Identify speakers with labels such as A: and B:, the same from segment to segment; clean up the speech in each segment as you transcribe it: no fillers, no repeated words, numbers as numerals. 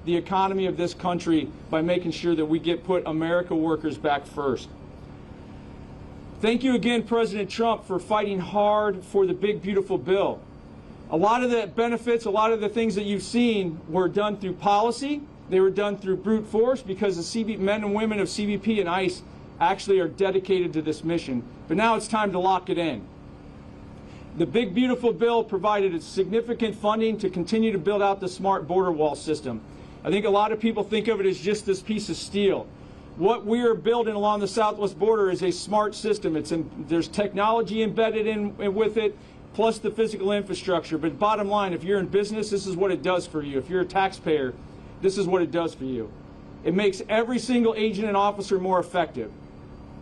A: the economy of this country by making sure that we put America workers back first. Thank you again, President Trump, for fighting hard for the big, beautiful bill. A lot of the benefits, a lot of the things that you've seen were done through policy. They were done through brute force because the men and women of CBP and ICE actually are dedicated to this mission. But now it's time to lock it in. The big, beautiful bill provided significant funding to continue to build out the smart border wall system. I think a lot of people think of it as just this piece of steel. What we are building along the southwest border is a smart system. There's technology embedded in with it, plus the physical infrastructure. But bottom line, if you're in business, this is what it does for you. If you're a taxpayer, this is what it does for you. It makes every single agent and officer more effective.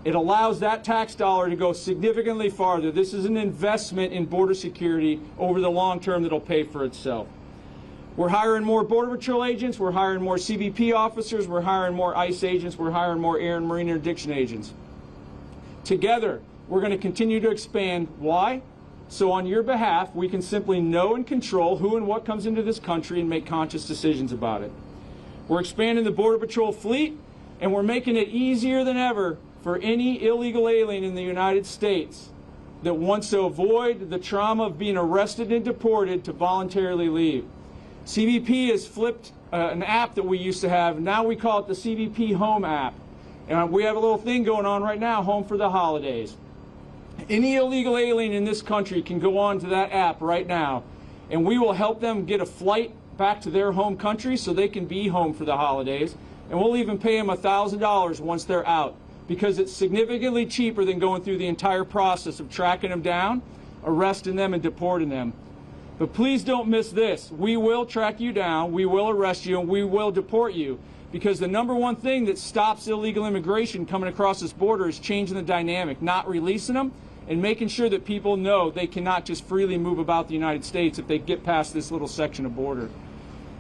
A: It allows that tax dollar to go significantly farther. This is an investment in border security over the long term that'll pay for itself. We're hiring more Border Patrol agents, we're hiring more CBP officers, we're hiring more ICE agents, we're hiring more Air and Marine Interdiction agents. Together, we're going to continue to expand. Why? So on your behalf, we can simply know and control who and what comes into this country and make conscious decisions about it. We're expanding the Border Patrol fleet, and we're making it easier than ever for any illegal alien in the United States that wants to avoid the trauma of being arrested and deported to voluntarily leave. CBP has flipped an app that we used to have. Now we call it the CBP Home app. And we have a little thing going on right now, Home for the Holidays. Any illegal alien in this country can go on to that app right now, and we will help them get a flight back to their home country so they can be home for the holidays. And we'll even pay them $1,000 once they're out, because it's significantly cheaper than going through the entire process of tracking them down, arresting them, and deporting them. But please don't miss this. We will track you down, we will arrest you, and we will deport you, because the number one thing that stops illegal immigration coming across this border is changing the dynamic, not releasing them, and making sure that people know they cannot just freely move about the United States if they get past this little section of border.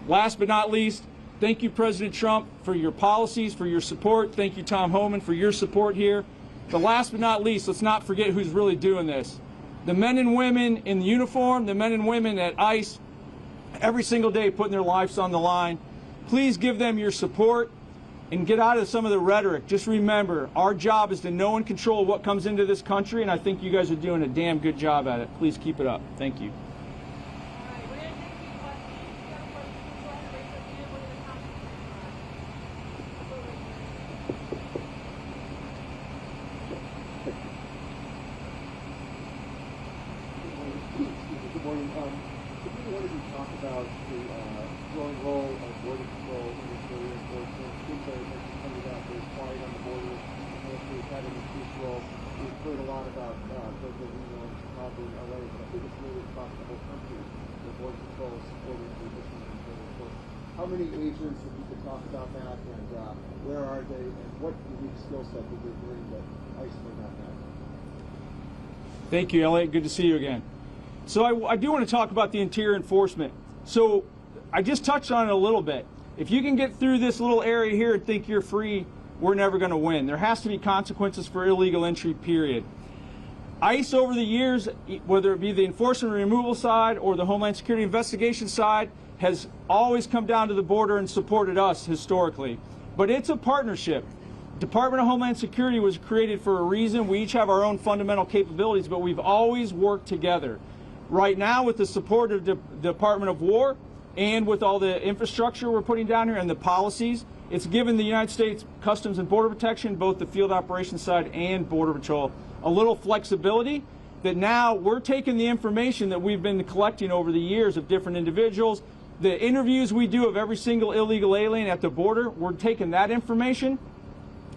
A: Last but not least, thank you, President Trump, for your policies, for your support. Thank you, Tom Homan, for your support here. But last but not least, let's not forget who's really doing this. The men and women in uniform, the men and women at ICE, every single day putting their lives on the line. Please give them your support and get out of some of the rhetoric. Just remember, our job is to know and control what comes into this country, and I think you guys are doing a damn good job at it. Please keep it up. Thank you.
B: Good morning. If you wanted to talk about the growing role of Border Patrol in this border enforcement, things that are coming out, there's quiet on the border, the military's had an increased role. We've heard a lot about President Reno and Chicago and LA, but I think it's really across the whole country that Border Patrol is supporting the mission and border enforcement. How many agents, if you could talk about that, and where are they, and what unique skill set did they bring that ICE may not have?
A: Thank you, Elliot. Good to see you again. So I do want to talk about the interior enforcement. So I just touched on it a little bit. If you can get through this little area here and think you're free, we're never going to win. There has to be consequences for illegal entry, period. ICE over the years, whether it be the enforcement and removal side or the Homeland Security investigation side, has always come down to the border and supported us historically. But it's a partnership. Department of Homeland Security was created for a reason. We each have our own fundamental capabilities, but we've always worked together. Right now, with the support of the Department of War and with all the infrastructure we're putting down here and the policies, it's given the United States Customs and Border Protection, both the field operations side and Border Patrol, a little flexibility that now we're taking the information that we've been collecting over the years of different individuals, the interviews we do of every single illegal alien at the border, we're taking that information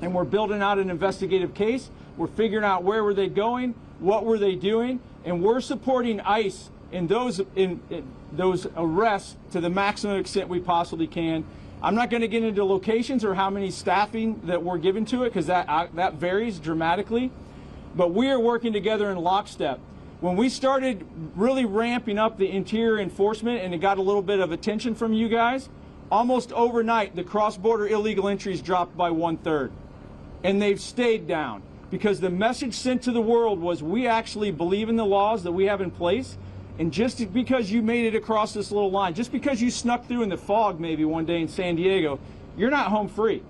A: and we're building out an investigative case. We're figuring out where were they going, what were they doing, and we're supporting ICE in those arrests to the maximum extent we possibly can. I'm not going to get into locations or how many staffing that we're given to it, because that varies dramatically. But we are working together in lockstep. When we started really ramping up the interior enforcement and it got a little bit of attention from you guys, almost overnight the cross-border illegal entries dropped by 1/3. And they've stayed down, because the message sent to the world was we actually believe in the laws that we have in place, And just because you made it across this little line, just because you snuck through in the fog maybe one day in San Diego, you're not home free.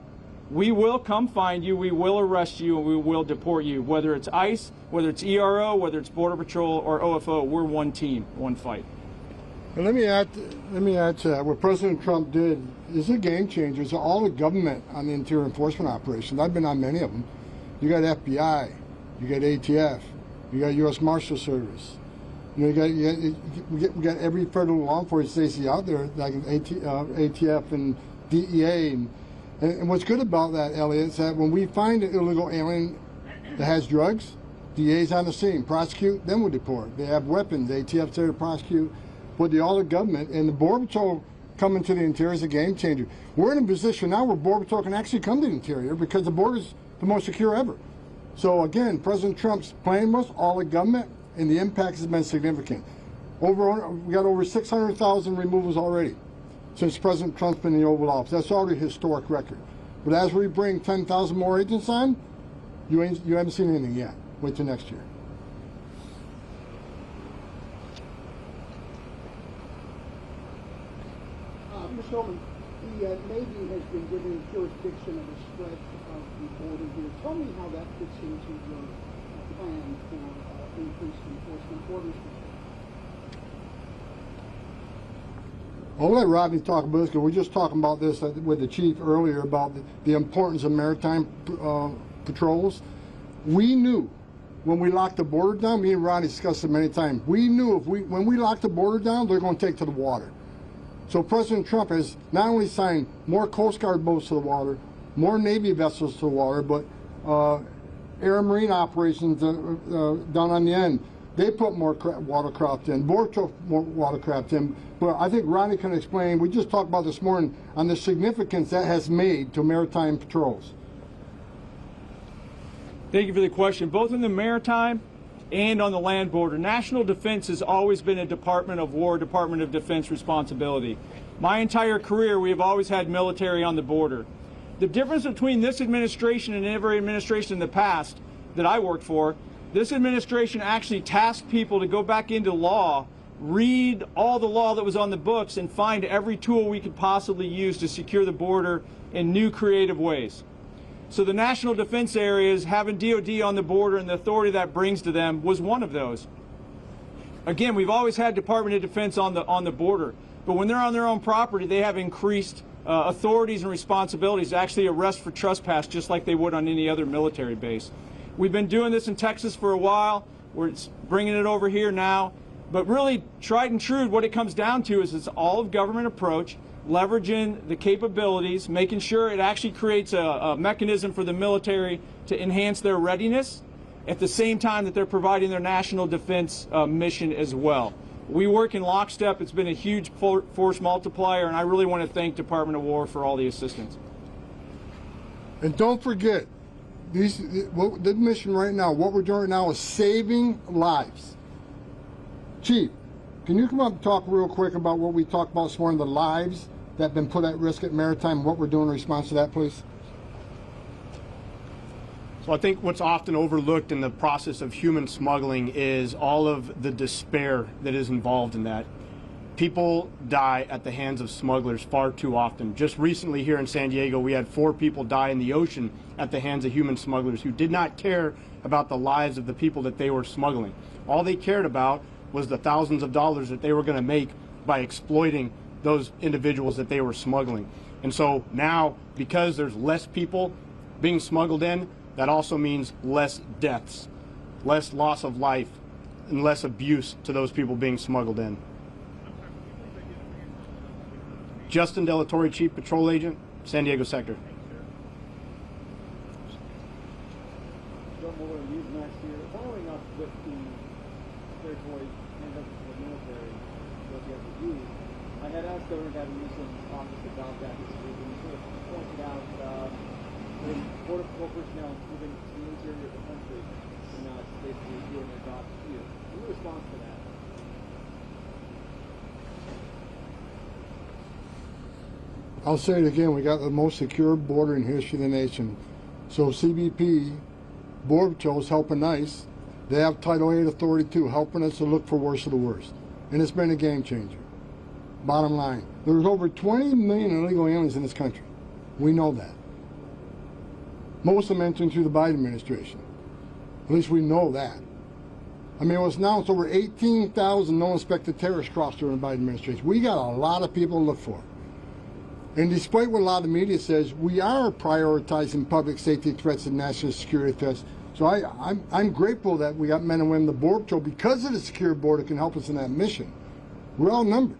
A: We will come find you, we will arrest you, and we will deport you. Whether it's ICE, whether it's ERO, whether it's Border Patrol or OFO, we're one team, one fight.
C: And let me add to that. What President Trump did is a game changer. It's all the government on the interior enforcement operations. I've been on many of them. You got FBI, you got ATF, you got U.S. Marshal Service. You know, we got every federal law enforcement agency out there, like ATF and DEA. And what's good about that, Elliot, is that when we find an illegal alien that has drugs, DA's on the scene, prosecute, then we'll deport. They have weapons, ATF's there to prosecute. But all the government and the Border Patrol coming to the interior is a game changer. We're in a position now where Border Patrol can actually come to the interior because the border's the most secure ever. So again, President Trump's plan was all the government, and the impact has been significant. We got over 600,000 removals already since President Trump's been in the Oval Office. That's already a historic record. But as we bring 10,000 more agents on, you haven't seen anything yet. Wait till next year.
B: Mr. Homan, the Navy has been given jurisdiction of the stretch of the border here. Tell me how that fits into your plan for increased enforcement borders.
C: I'll let Rodney talk about this because we're just talking about this with the chief earlier about the importance of maritime patrols. We knew when we locked the border down, me and Rodney discussed it many times, we knew when we locked the border down, they're going to take to the water. So President Trump has not only signed more Coast Guard boats to the water, more Navy vessels to the water, but air and marine operations down on the end. They put more watercraft in, Border Patrol more watercraft in. But I think Rodney can explain, we just talked about this morning, on the significance that has made to maritime patrols.
A: Thank you for the question. Both in the maritime and on the land border, national defense has always been a Department of War, Department of Defense responsibility. My entire career, we have always had military on the border. The difference between this administration and every administration in the past that I worked for, this administration actually tasked people to go back into law, read all the law that was on the books, and find every tool we could possibly use to secure the border in new creative ways. So the national defense areas, having DOD on the border and the authority that brings to them, was one of those. Again, we've always had Department of Defense on the border, but when they're on their own property, they have increased authorities and responsibilities to actually arrest for trespass just like they would on any other military base. We've been doing this in Texas for a while. We're bringing it over here now. But really, tried and true, what it comes down to is it's all of government approach, leveraging the capabilities, making sure it actually creates a mechanism for the military to enhance their readiness at the same time that they're providing their national defense mission as well. We work in lockstep. It's been a huge force multiplier, and I really want to thank Department of War for all the assistance.
C: And don't forget, the mission right now, what we're doing right now is saving lives. Chief, can you come up and talk real quick about what we talked about this morning, the lives that have been put at risk at maritime, what we're doing in response to that, please?
D: So I think what's often overlooked in the process of human smuggling is all of the despair that is involved in that. People die at the hands of smugglers far too often. Just recently here in San Diego, we had 4 people die in the ocean at the hands of human smugglers who did not care about the lives of the people that they were smuggling. All they cared about was the thousands of dollars that they were going to make by exploiting those individuals that they were smuggling. And so now, because there's less people being smuggled in, that also means less deaths, less loss of life, and less abuse to those people being smuggled in. Justin Delatorre, Chief Patrol Agent, San Diego Sector.
B: Following up with the territory handbook for the military, what you have to do, I had asked Governor Gavin Newsom's office about that this week, and he sort of pointed out when Border Patrol personnel moving to the interior of the country and not basically doing their job here. Your response to that?
C: I'll say it again, we got the most secure border in history of the nation. So CBP, Border Patrol is helping ICE. They have Title 8 authority too, helping us to look for worst of the worst. and it's been a game changer. Bottom line, there's over 20 million illegal aliens in this country. We know that. Most of them entering through the Biden administration. At least we know that. I mean, it was announced over 18,000 no-inspected terrorists crossed during the Biden administration. We got a lot of people to look for. And despite what a lot of the media says, we are prioritizing public safety threats and national security threats. So I'm grateful that we got men and women on the Border Patrol because of the secure border can help us in that mission. We're outnumbered,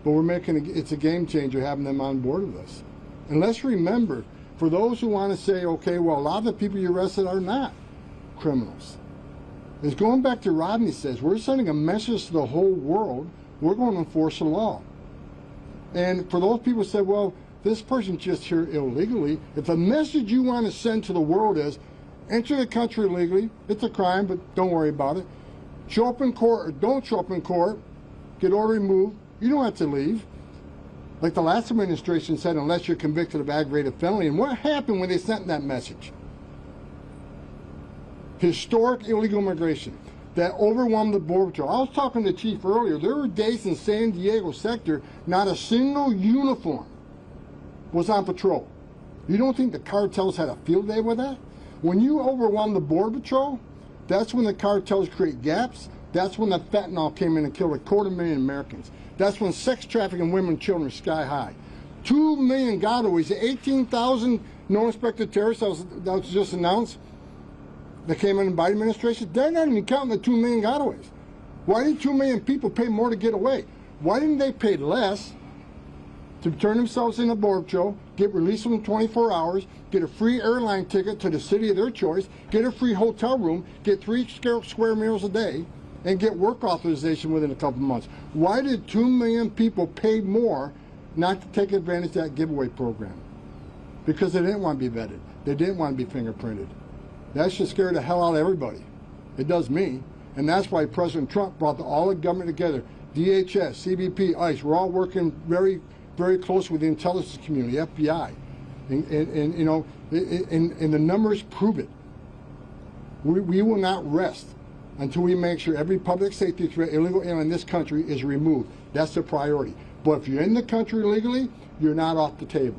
C: but we're making it's a game changer having them on board with us. And let's remember, for those who want to say, okay, well, a lot of the people you arrested are not criminals. It's going back to Rodney says, we're sending a message to the whole world, we're going to enforce the law. And for those people who say, well, this person's just here illegally, if the message you want to send to the world is, enter the country illegally, it's a crime, but don't worry about it. Show up in court or don't show up in court, get order removed, you don't have to leave. Like the last administration said, unless you're convicted of aggravated felony. And what happened when they sent that message? Historic illegal immigration that overwhelmed the Border Patrol. I was talking to the chief earlier. There were days in San Diego sector, not a single uniform was on patrol. You don't think the cartels had a field day with that? When you overwhelm the Border Patrol, that's when the cartels create gaps. That's when the fentanyl came in and killed 250,000 Americans. That's when sex trafficking women and children are sky high. 2 million gotaways, 18,000 no-inspected terrorists that was just announced that came in the Biden administration. They're not even counting the 2 million gotaways. Why did 2 million people pay more to get away? Why didn't they pay less to turn themselves in a Border Patrol, get released within 24 hours, get a free airline ticket to the city of their choice, get a free hotel room, get 3 square meals a day, and get work authorization within a couple months? Why did 2 million people pay more not to take advantage of that giveaway program? Because they didn't want to be vetted. They didn't want to be fingerprinted. That should scare the hell out of everybody. It does me. And that's why President Trump brought all the government together. DHS, CBP, ICE, we're all working very, very close with the intelligence community, FBI. And you know, and the numbers prove it. We will not rest until we make sure every public safety threat, illegal alien in this country is removed. That's the priority. But if you're in the country illegally, you're not off the table.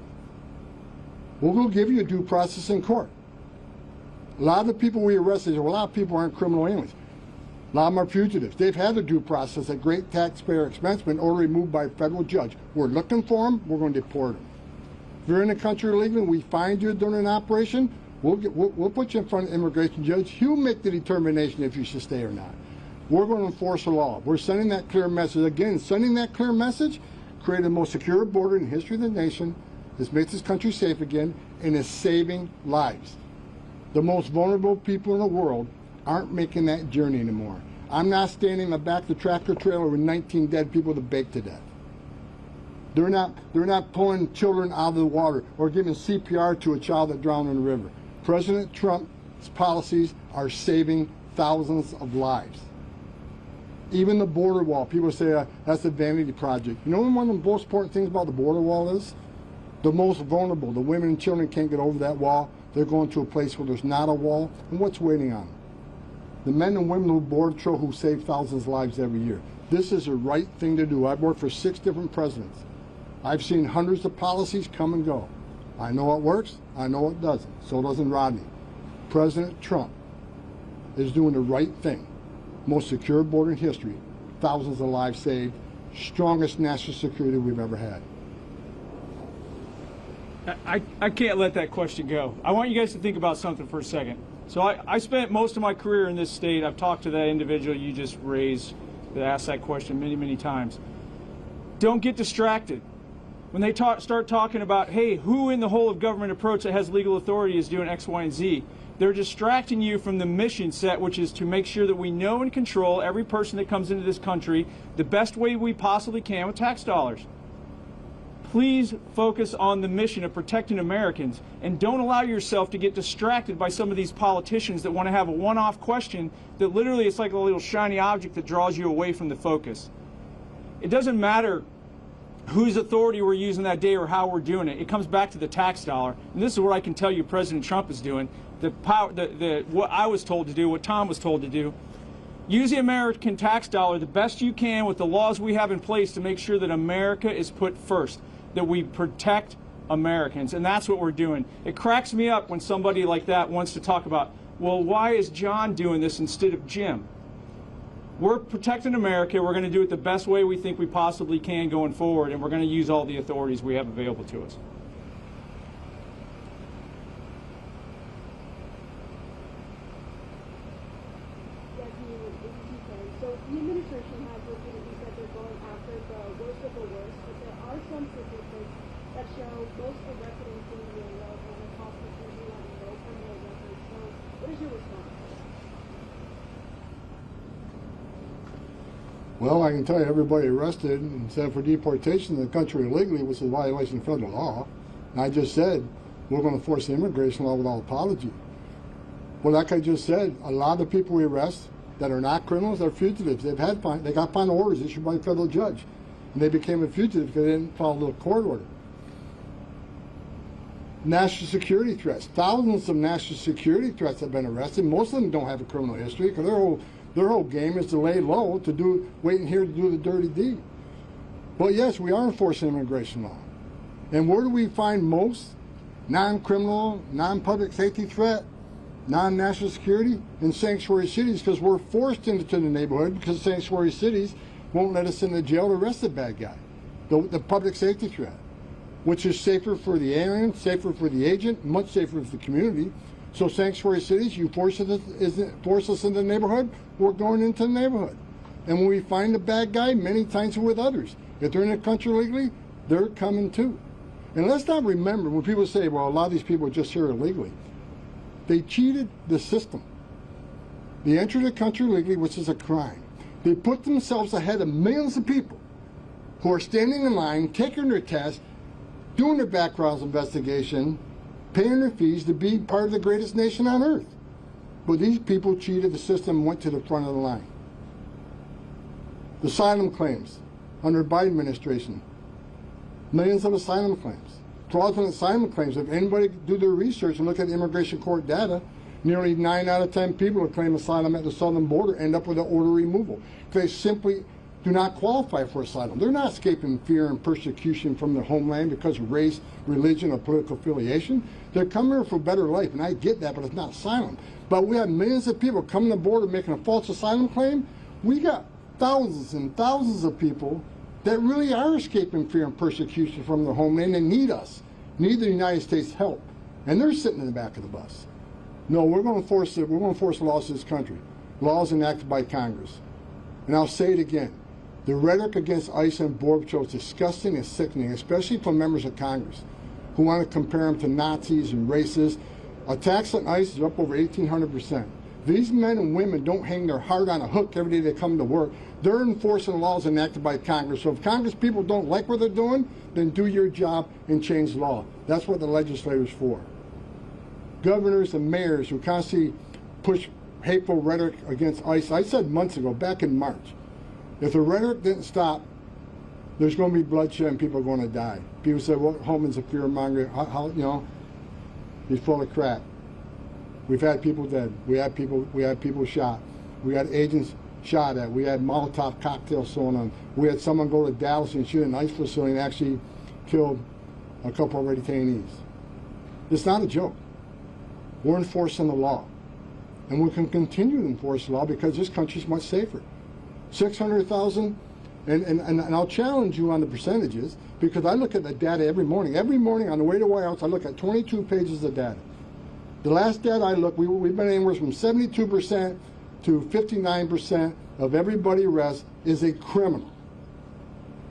C: We'll give you a due process in court. A lot of the people we arrested, well, a lot of people aren't criminal aliens. A lot of them are fugitives. They've had the due process at great taxpayer expense, but in order removed by a federal judge. We're looking for them, we're going to deport them. If you're in the country illegally, we find you during an operation, we'll put you in front of an immigration judge. He'll make the determination if you should stay or not. We're going to enforce the law. We're sending that clear message. Again, sending that clear message created the most secure border in the history of the nation. This makes this country safe again, and is saving lives. The most vulnerable people in the world aren't making that journey anymore. I'm not standing in the back of the tractor trailer with 19 dead people to bake to death. They're not pulling children out of the water or giving CPR to a child that drowned in the river. President Trump's policies are saving thousands of lives. Even the border wall, people say that's a vanity project. You know one of the most important things about the border wall is? The most vulnerable, the women and children can't get over that wall. They're going to a place where there's not a wall, and what's waiting on them? The men and women who Border Patrol who save thousands of lives every year. This is the right thing to do. I've worked for 6 different presidents. I've seen hundreds of policies come and go. I know what works, I know what doesn't. So doesn't Rodney. President Trump is doing the right thing. Most secure border in history, thousands of lives saved, strongest national security we've ever had.
A: I can't let that question go. I want you guys to think about something for a second. So I spent most of my career in this state. I've talked to that individual you just raised that asked that question many, many times. Don't get distracted. When they start talking about, hey, who in the whole of government approach that has legal authority is doing X, Y, and Z, they're distracting you from the mission set, which is to make sure that we know and control every person that comes into this country the best way we possibly can with tax dollars. Please focus on the mission of protecting Americans, and don't allow yourself to get distracted by some of these politicians that want to have a one-off question that literally it's like a little shiny object that draws you away from the focus. It doesn't matter whose authority we're using that day or how we're doing it. It comes back to the tax dollar. And this is what I can tell you President Trump is doing. What I was told to do, what Tom was told to do. Use the American tax dollar the best you can with the laws we have in place to make sure that America is put first, that we protect Americans, and that's what we're doing. It cracks me up when somebody like that wants to talk about, well, why is John doing this instead of Jim? We're protecting America. We're going to do it the best way we think we possibly can going forward, and we're going to use all the authorities we have available to us.
E: So the administration has repeatedly said they're going after the worst of the worst, but there are some statistics that show most arrested in San Diego and across the country have no criminal records. So what is your response?
C: Well, I can tell you everybody arrested and sent for deportation in the country illegally was a violation of federal law. And I just said we're going to force the immigration law without apology. Well, like I just said, a lot of the people we arrest that are not criminals are fugitives. They got final orders issued by a federal judge, and they became a fugitive because they didn't follow the court order. National security threats. Thousands of national security threats have been arrested. Most of them don't have a criminal history because their whole game is to lay low, waiting here to do the dirty deed. But yes, we are enforcing immigration law. And where do we find most non-criminal, non-public safety threat, non-national security? In sanctuary cities, because we're forced into the neighborhood because sanctuary cities won't let us in the jail to arrest the bad guy. The public safety threat, which is safer for the alien, safer for the agent, much safer for the community. So sanctuary cities, you force us into the neighborhood, we're going into the neighborhood. And when we find the bad guy, many times we're with others. If they're in the country illegally, they're coming too. And let's not remember when people say, well, a lot of these people are just here illegally. They cheated the system. They entered the country illegally, which is a crime. They put themselves ahead of millions of people who are standing in line, taking their test, doing their background investigation, paying their fees to be part of the greatest nation on earth. But these people cheated the system and went to the front of the line. The asylum claims under the Biden administration, millions of asylum claims. Fraudulent asylum claims. If anybody do their research and look at immigration court data, nearly 9 out of 10 people who claim asylum at the southern border end up with an order removal. They simply do not qualify for asylum. They're not escaping fear and persecution from their homeland because of race, religion, or political affiliation. They're coming here for a better life, and I get that, but it's not asylum. But we have millions of people coming to the border making a false asylum claim. We got thousands and thousands of people that really are escaping fear and persecution from their homeland and need us, need the United States help, and they're sitting in the back of the bus. No, we're going to force it. We're going to force laws in this country, laws enacted by Congress. And I'll say it again: the rhetoric against ICE and Border Patrol is disgusting and sickening, especially from members of Congress who want to compare them to Nazis and racists. Attacks on ICE is up over 1,800%. These men and women don't hang their heart on a hook every day they come to work. They're enforcing laws enacted by Congress. So if Congress people don't like what they're doing, then do your job and change the law. That's what the legislator's for. Governors and mayors who constantly push hateful rhetoric against ICE. I said months ago, back in March, if the rhetoric didn't stop, there's going to be bloodshed and people are going to die. People say, well, Homan's a fear-monger. How, you know, he's full of crap. We've had people dead. We had people shot. We had agents shot at. We had Molotov cocktails thrown on. We had someone go to Dallas and shoot an ICE facility and actually killed a couple of detainees. It's not a joke. We're enforcing the law. And we can continue to enforce the law because this country's much safer. 600,000, and I'll challenge you on the percentages because I look at the data every morning. Every morning on the way to White House, I look at 22 pages of data. The last data I looked, we've been anywhere from 72% to 59% of everybody arrested is a criminal.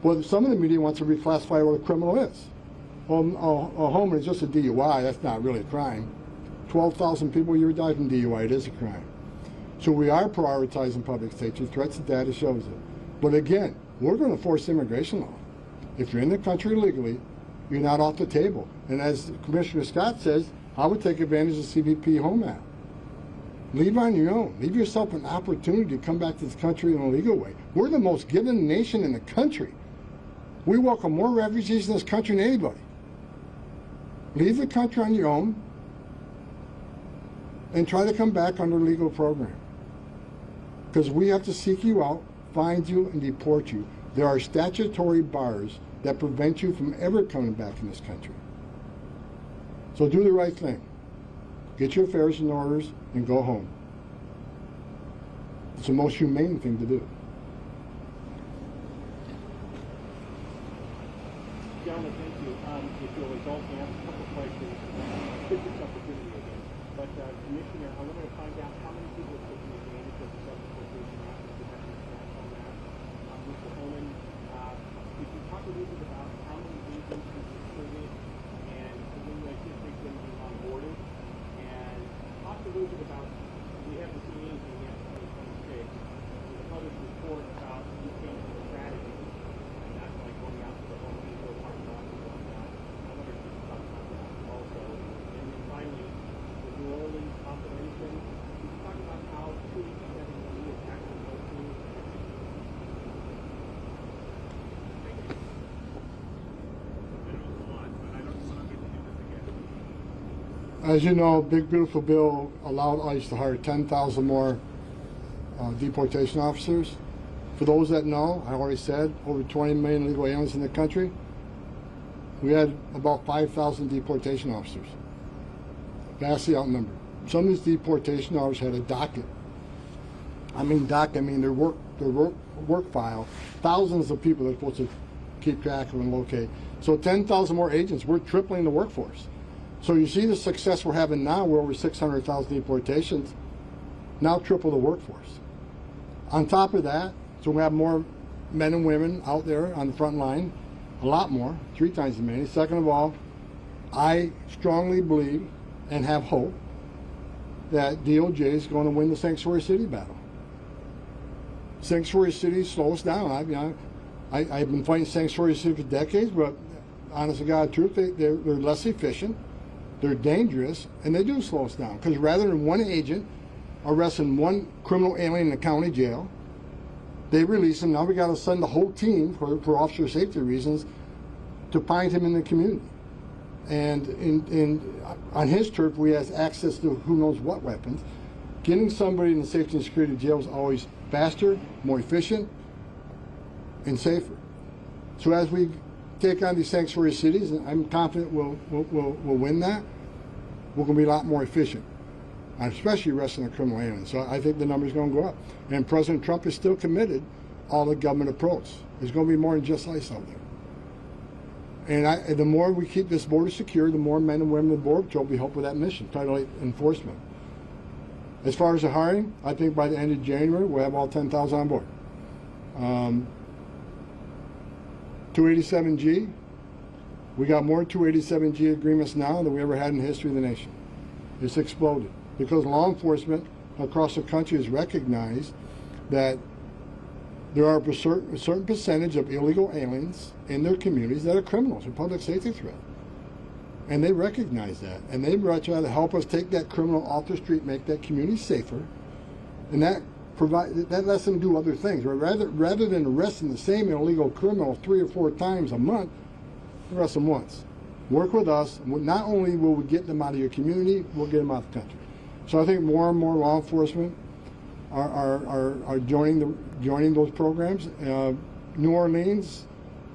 C: Well, some of the media wants to reclassify what a criminal is. Well, a Homan is just a DUI. That's not really a crime. 12,000 people a year die from DUI. It is a crime. So we are prioritizing public safety threats. The data shows it. But again, we're going to force immigration law. If you're in the country illegally, you're not off the table. And as Commissioner Scott says, I would take advantage of CBP Homan. Leave on your own. Leave yourself an opportunity to come back to this country in a legal way. We're the most given nation in the country. We welcome more refugees in this country than anybody. Leave the country on your own and try to come back under a legal program. because we have to seek you out, find you, and deport you. There are statutory bars that prevent you from ever coming back in this country. So do the right thing. Get your affairs in order and go home. It's the most humane thing to do.
B: Gentlemen, thank you. If you'll indulge me, I have a couple questions. This is opportunity again. But Commissioner, I want to find out how many people took advantage of the self-deportation act. If you have any stats on that. Mr. Homan, could you talk a little bit about how many agents you recruited and when you anticipate them being onboarded? And talk a little bit about, we haven't seen anything yet in 2026. There's a published report about you changing the strategy. And that's like going out to the Home Depot parking lot and whatnot. I wonder if you could talk about that also. And then finally, the New Orleans operation. Could you talk about how 287G is actually working?
C: As you know, Big Beautiful Bill allowed ICE to hire 10,000 more deportation officers. For those that know, I already said, over 20 million illegal aliens in the country. We had about 5,000 deportation officers, vastly outnumbered. Some of these deportation officers had a docket. I mean their work file. Thousands of people they're supposed to keep track of and locate. So 10,000 more agents, we're tripling the workforce. So you see the success we're having now, we're over 600,000 deportations, now triple the workforce. On top of that, so we have more men and women out there on the front line, a lot more, 3 times as many. Second of all, I strongly believe and have hope that DOJ is going to win the Sanctuary City battle. Sanctuary City slows down. I've been fighting Sanctuary City for decades, but honest to God truth, they're less efficient. They're dangerous, and they do slow us down. Because rather than one agent arresting one criminal alien in the county jail, they release him. Now we got to send the whole team for officer safety reasons to find him in the community. And on his turf, we have access to who knows what weapons. Getting somebody in the safety and security jail is always faster, more efficient, and safer. So as we take on these sanctuary cities, and I'm confident we'll win that, we're going to be a lot more efficient, especially arresting the criminal aliens. So I think the number's going to go up. And President Trump is still committed all the government approach. There's going to be more than just ICE out there. And the more we keep this border secure, the more men and women of the Border Patrol will help with that mission, Title 8 enforcement. As far as the hiring, I think by the end of January, we'll have all 10,000 on board. 287G, we got more 287G agreements now than we ever had in the history of the nation. It's exploded because law enforcement across the country has recognized that there are a certain percentage of illegal aliens in their communities that are criminals, a public safety threat. And they recognize that. And they try to help us take that criminal off the street, make that community safer. And that lets them do other things. Rather than arresting the same illegal criminal 3 or 4 times a month, arrest them once. Work with us. Not only will we get them out of your community, we'll get them out of the country. So I think more and more law enforcement are joining those programs. New Orleans,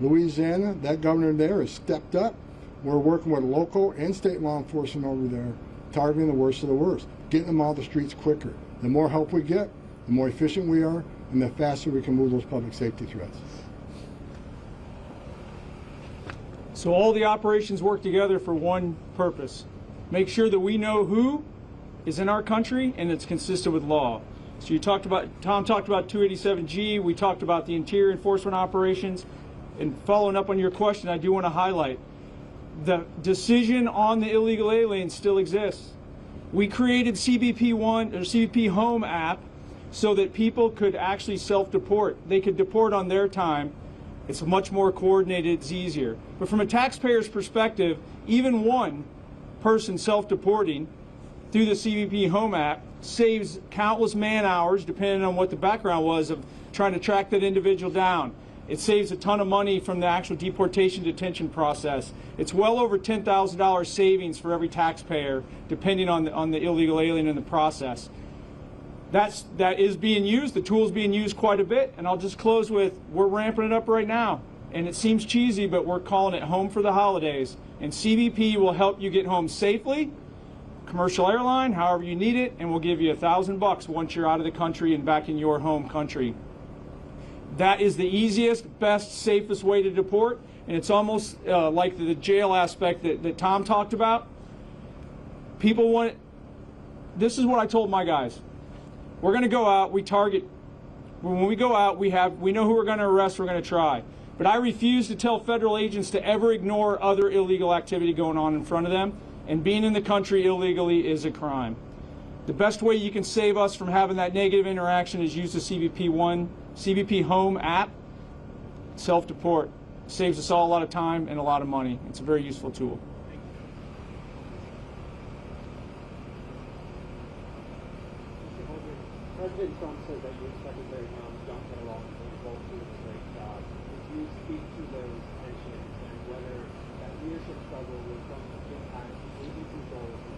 C: Louisiana, that governor there has stepped up. We're working with local and state law enforcement over there, targeting the worst of the worst, getting them out of the streets quicker. The more help we get, the more efficient we are, and the faster we can move those public safety threats.
A: So all the operations work together for one purpose. Make sure that we know who is in our country and it's consistent with law. So Tom talked about 287G, we talked about the interior enforcement operations, and following up on your question, I do want to highlight the decision on the illegal aliens still exists. We created CBP1 or CBP Home app so that people could actually self-deport. They could deport on their time. It's much more coordinated, it's easier. But from a taxpayer's perspective, even one person self-deporting through the CBP Home app saves countless man hours, depending on what the background was of trying to track that individual down. It saves a ton of money from the actual deportation detention process. It's well over $10,000 savings for every taxpayer, depending on the illegal alien in the process. that is being used. The tool is being used quite a bit. And I'll just close with, we're ramping it up right now. And it seems cheesy, but we're calling it Home for the Holidays. And CBP will help you get home safely, commercial airline, however you need it, and we'll give you $1,000 once you're out of the country and back in your home country. That is the easiest, best, safest way to deport. And it's almost like the jail aspect that Tom talked about. People want, this is what I told my guys. We're going to go out, we target, when we go out, we know who we're going to arrest, we're going to try. But I refuse to tell federal agents to ever ignore other illegal activity going on in front of them. And being in the country illegally is a crime. The best way you can save us from having that negative interaction is use the CBP Home app. Self-deport. Saves us all a lot of time and a lot of money. It's a very useful tool.
B: President Trump said that you and Secretary Homan don't get along and you both do a great job. Could you speak to those tensions and whether that leadership struggle was going to impact the agency's goals in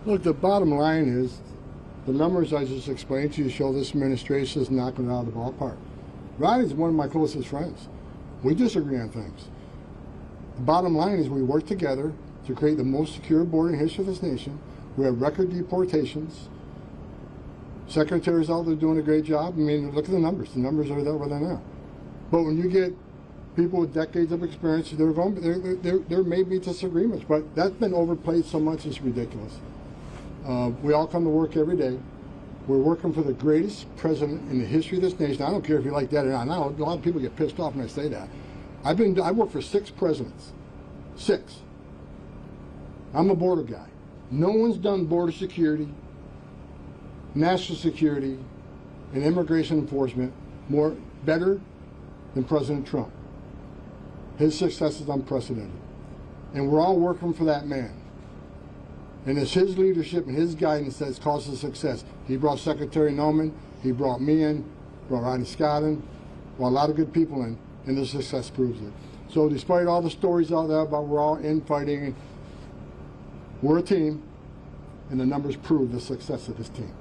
B: 2020?
C: Look, the bottom line is the numbers I just explained to you show this administration is knocking it out of the ballpark. Rodney's one of my closest friends. We disagree on things. The bottom line is we work together to create the most secure border in the history of this nation. We have record deportations. Secretary's out there doing a great job. I mean, look at the numbers. The numbers are there where they're now. But when you get people with decades of experience, there may be disagreements, but that's been overplayed so much it's ridiculous. We all come to work every day. We're working for the greatest president in the history of this nation. I don't care if you like that or not. Now, a lot of people get pissed off when I say that. I worked for 6 presidents. 6. I'm a border guy. No one's done border security, national security, and immigration enforcement better than President Trump. His success is unprecedented. And we're all working for that man. And it's his leadership and his guidance that's caused the success. He brought Secretary Homan, he brought me in, brought Rodney Scott in, brought a lot of good people in, and the success proves it. So despite all the stories out there about we're all infighting, we're a team, and the numbers prove the success of this team.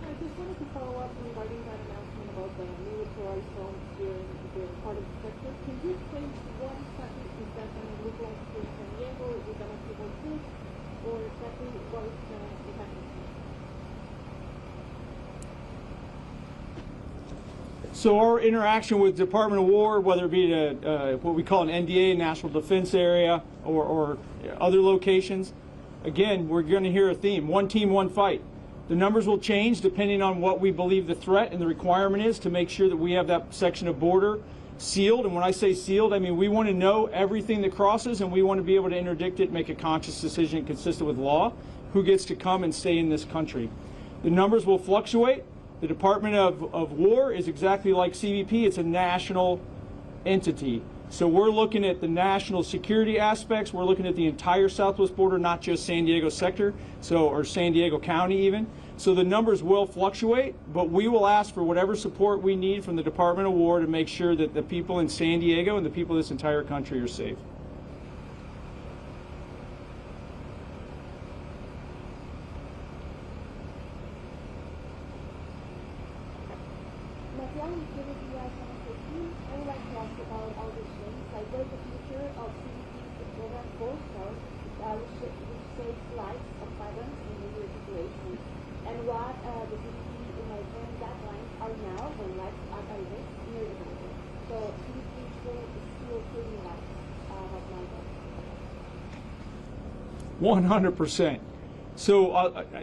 E: I just wanted to follow up regarding that announcement about the military zones here in the part of Texas. Can you explain what exactly is that going to look like for San Diego? Is it going to be like this? Or exactly what is going to be happening?
A: So our interaction with Department of War, whether it be what we call an NDA, National Defense Area, or other locations, again, we're going to hear a theme: one team, one fight. The numbers will change depending on what we believe the threat and the requirement is to make sure that we have that section of border sealed. And when I say sealed, I mean we want to know everything that crosses, and we want to be able to interdict it, make a conscious decision consistent with law, who gets to come and stay in this country. The numbers will fluctuate. The Department of War is exactly like CBP. It's a national entity. So we're looking at the national security aspects. We're looking at the entire southwest border, not just San Diego sector, or San Diego County even. So the numbers will fluctuate, but we will ask for whatever support we need from the Department of War to make sure that the people in San Diego and the people of this entire country are safe.
E: are now when lives are at risk near the border. So CBP is still saving lives of migrants.
A: 100%. So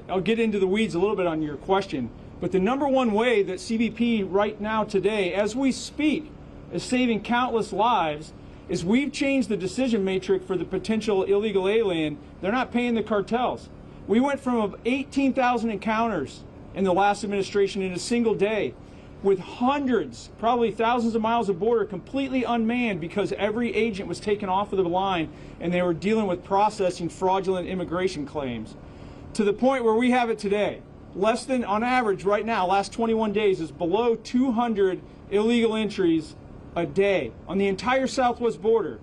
A: I'll get into the weeds a little bit on your question, but the number one way that CBP right now today, as we speak, is saving countless lives is we've changed the decision matrix for the potential illegal alien. They're not paying the cartels. We went from 18,000 encounters in the last administration in a single day, with hundreds, probably thousands of miles of border completely unmanned because every agent was taken off of the line and they were dealing with processing fraudulent immigration claims, to the point where we have it today. Less than, on average right now, last 21 days is below 200 illegal entries a day on the entire southwest border.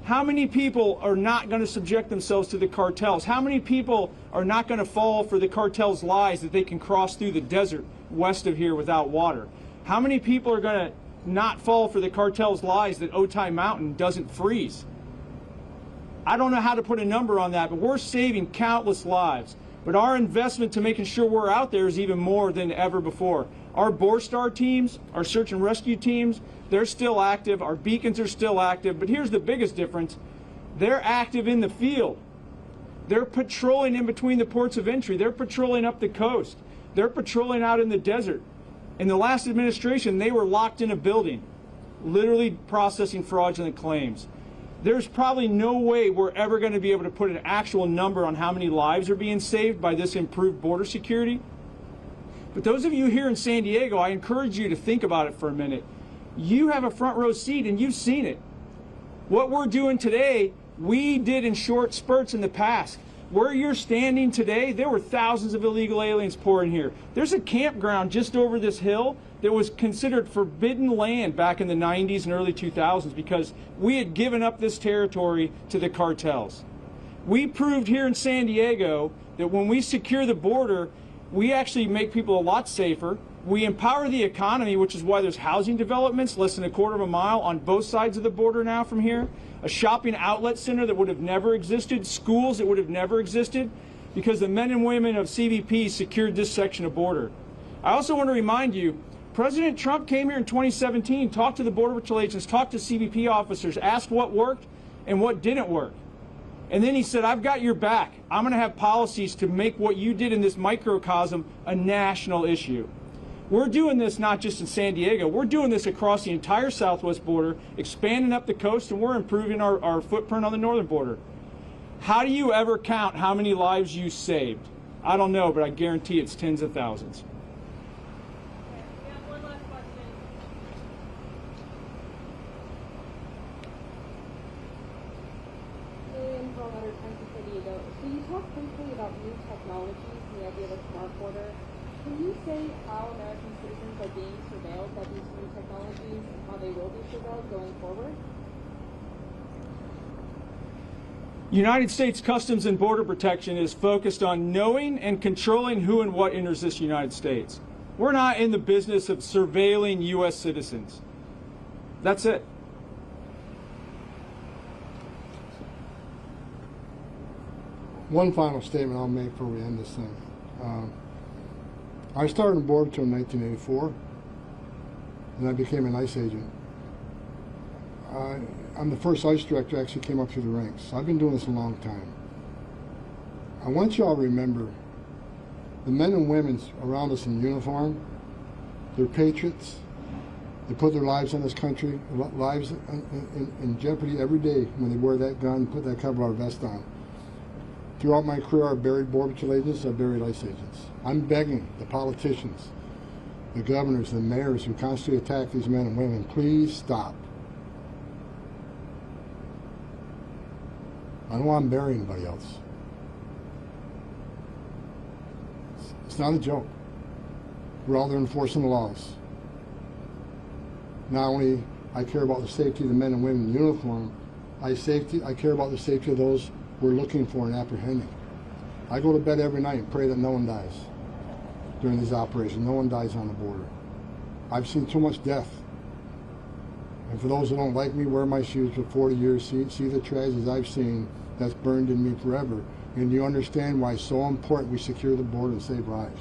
A: How many people are not going to subject themselves to the cartels? How many people are not going to fall for the cartel's lies that they can cross through the desert west of here without water? How many people are going to not fall for the cartel's lies that Otay Mountain doesn't freeze? I don't know how to put a number on that, but we're saving countless lives. But our investment to making sure we're out there is even more than ever before. Our Borstar teams, our search and rescue teams, they're still active. Our beacons are still active. But here's the biggest difference. They're active in the field. They're patrolling in between the ports of entry. They're patrolling up the coast. They're patrolling out in the desert. In the last administration, they were locked in a building, literally processing fraudulent claims. There's probably no way we're ever going to be able to put an actual number on how many lives are being saved by this improved border security. But those of you here in San Diego, I encourage you to think about it for a minute. You have a front row seat and you've seen it. What we're doing today, we did in short spurts in the past. Where you're standing today, there were thousands of illegal aliens pouring here. There's a campground just over this hill that was considered forbidden land back in the 90s and early 2000s because we had given up this territory to the cartels. We proved here in San Diego that when we secure the border, we actually make people a lot safer. We empower the economy, which is why there's housing developments less than a quarter of a mile on both sides of the border now from here. A shopping outlet center that would have never existed, schools that would have never existed, because the men and women of CBP secured this section of border. I also want to remind you, President Trump came here in 2017, talked to the Border Patrol agents, talked to CBP officers, asked what worked and what didn't work. And then he said, I've got your back. I'm going to have policies to make what you did in this microcosm a national issue. We're doing this not just in San Diego. We're doing this across the entire southwest border, expanding up the coast, and we're improving our footprint on the northern border. How do you ever count how many lives you saved? I don't know, but I guarantee it's tens of thousands.
E: We have one last question. William from San Diego. So you talked briefly about new technologies and the idea of a smart border. Can you say how American citizens are being surveilled by these new technologies and how they will be surveilled going forward?
A: United States Customs and Border Protection is focused on knowing and controlling who and what enters this United States. We're not in the business of surveilling U.S. citizens. That's it.
C: One final statement I'll make before we end this thing. I started in Border Patrol in 1984, and I became an ICE agent. I'm the first ICE director who actually came up through the ranks. I've been doing this a long time. I want you all to remember the men and women around us in uniform, they're patriots. They put their lives on this country, lives in jeopardy every day when they wear that gun, put that cover vest on. Throughout my career, I've buried Border Patrol agents, I've buried ICE agents. I'm begging the politicians, the governors, the mayors who constantly attack these men and women, please stop. I don't want to bury anybody else. It's not a joke. We're all there enforcing the laws. Not only I care about the safety of the men and women in uniform, I care about the safety of those we're looking for and apprehending. I go to bed every night and pray that no one dies during these operations. No one dies on the border. I've seen too much death. And for those who don't like me, wear my shoes for 40 years, see the tragedies I've seen that's burned in me forever. And you understand why it's so important we secure the border and save lives.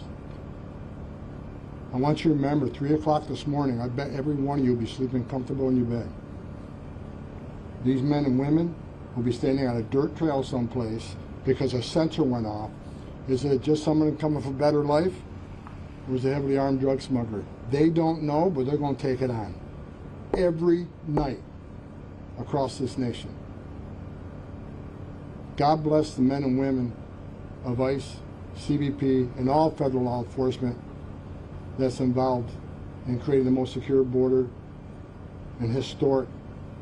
C: I want you to remember, 3 o'clock this morning, I bet every one of you will be sleeping comfortable in your bed. These men and women will be standing on a dirt trail someplace because a sensor went off. Is it just someone coming for better life? Or is it a heavily armed drug smuggler? They don't know, but they're going to take it on. Every night across this nation. God bless the men and women of ICE, CBP, and all federal law enforcement that's involved in creating the most secure border and historic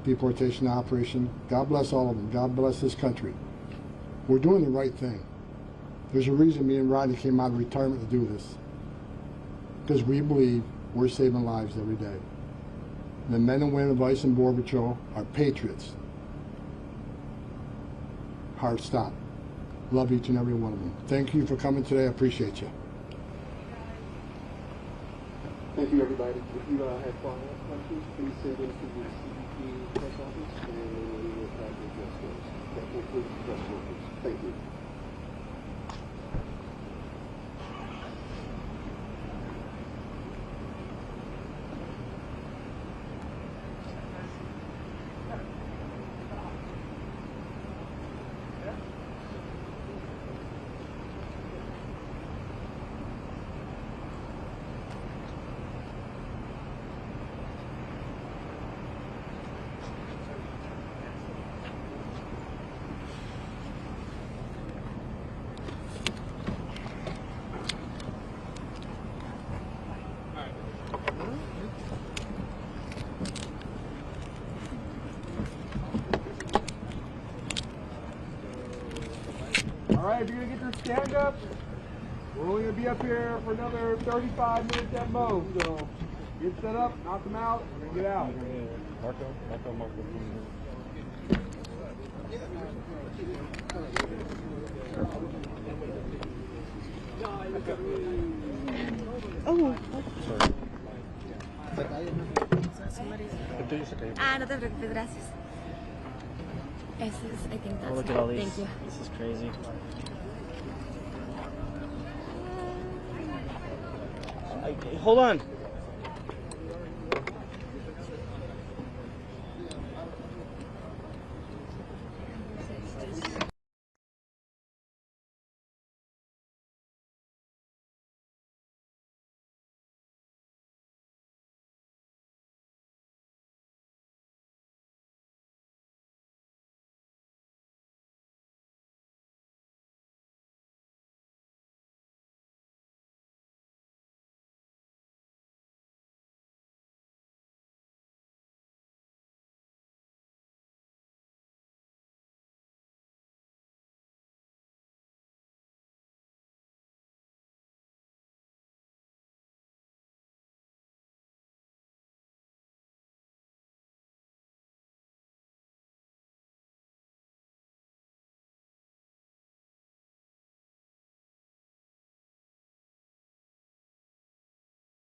C: deportation operation. God bless all of them. God bless this country. We're doing the right thing. There's a reason me and Rodney came out of retirement to do this. Because we believe we're saving lives every day. The men and women of ICE and Border Patrol are patriots. hard stop. Love each and every one of them. Thank you for coming today. I appreciate you.
B: Thank you, everybody. If you have follow-up questions, please send them to the CBP press office, and we will try to address those. That concludes the press conference. Thank you.
F: All right, if you're gonna get your stand up, we're only gonna be up here for another 35 minutes at most. So get set up, knock them out, and then get out. Marco.
G: Oh. Ah, no te preocupes, gracias. I think that's
H: Look at all these.
G: Thank you.
H: This is crazy. Hold on.